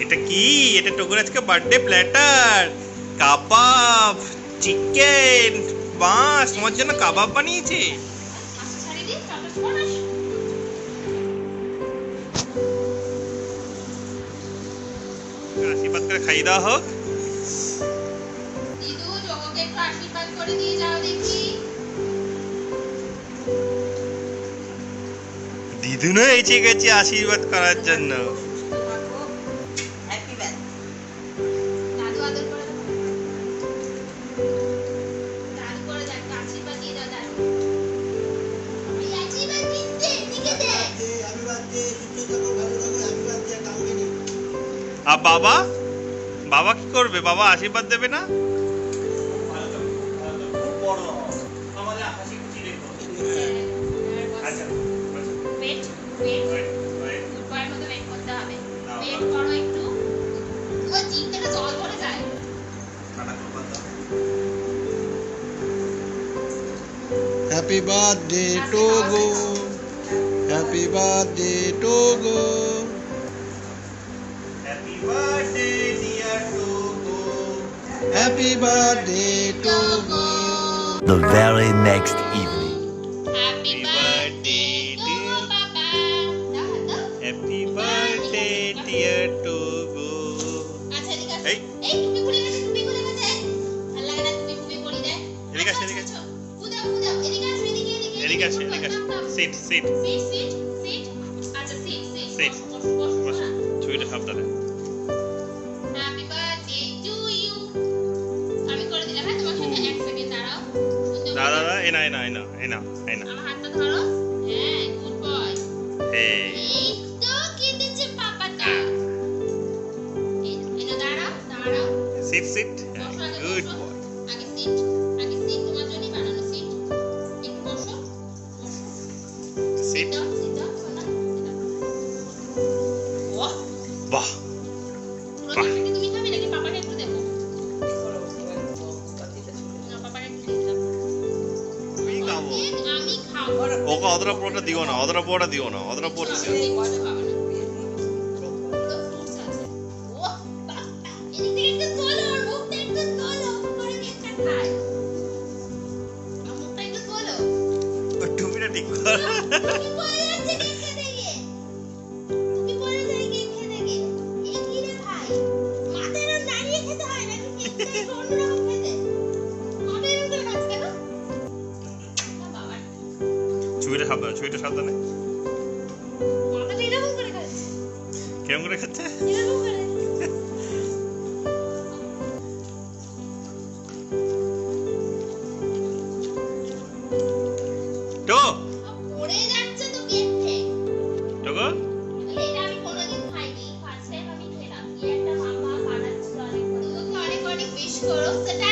এটা কি? এটা টোকুর আজকে বার্থডে প্ল্যাটার। কাবাব, চিকেন, মাছ, তোমার জন্য কাবাব বানিয়েছে। আশীর্বাদ করে খাইয়ে দেওয়া হোক। দিদুনও এসে গেছে আশীর্বাদ করার জন্য। আর বাবা, বাবা কি করবে? বাবা আশীর্বাদ দেবে না? Happy birthday to go. Happy birthday to go. Happy birthday dear Togo. Happy birthday to go. The very next evening. Happy birthday dear Papa. Happy birthday dear Togo. আচ্ছা ঠিক আছে এই এই টুপি খুলে গেছে ভাল লাগে না টুপি পরি দেয় এদিকে আসো, এদিকে আসো। উদাও এদিকে আসো এদিকে আসো, এদিকে আসো। সিট সিট আচ্ছা সিট Sit. বস ছবিটা সাবধানে। হ্যাপি বার্থডে টু ইউ আমি করে দিলাম হ্যাঁ তোমার সাথে এক সেকেন্ড দাঁড়াও দাদা এই না আমার হাতটা ধরো হ্যাঁ গুড বয় এই এই তো কেটেছে পাপাটা এই না দাঁড়াও সিট বসো আগে গুড বসো। বয়। আগে সিট তোমার জন্যই বানানো সিট একটু বসো সিট দাও সোনা ওহ বাহ পুরো ক্যাফেতে তুমি খাবে নাকি পাপাকে একটু দেবো না পাপাকে একটু দিয়ে দাও তুমি খাবো। আমি খাবো ওকে অতটা পুরোটা দিও না, অতটা পুরোটা দিও না, অতটা পুরোটা দিও না। এই কয়টা খাবে না পুরো ফ্রুটস আছে ওহ বাবা এদিক থেকে একটু তোলো আর মুখটা একটু তোলো পরে কেকটা খাই আমার মুখটা একটু তোলো ওর টুপিটা ঠিক কর। তুমি পরে যাচ্ছে কেক খেতে গিয়ে তুমি পরে যাই কেক খেতে গিয়ে এই কি রে ভাই মাথায় এরকম দাঁড়িয়ে খেতে হয় নাকি কেকটা একটু অন্যরকম খেতে মাথায় এরকম করে খাচ্ছে কেন না বাবা ছবিটা সাবধানে। মাথাটা এরকম করে খাচ্ছে কেমন করে খাচ্ছে? এরকম করে তো পড়ে যাচ্ছে তো কেক খেয়ে টোগো এটা আমি কোনোদিন খাইনি ফার্স্ট টাইম আমি খেলাম কি একটা মামা বানাচ্ছিল অনেক অনেক উইশ করো সেটা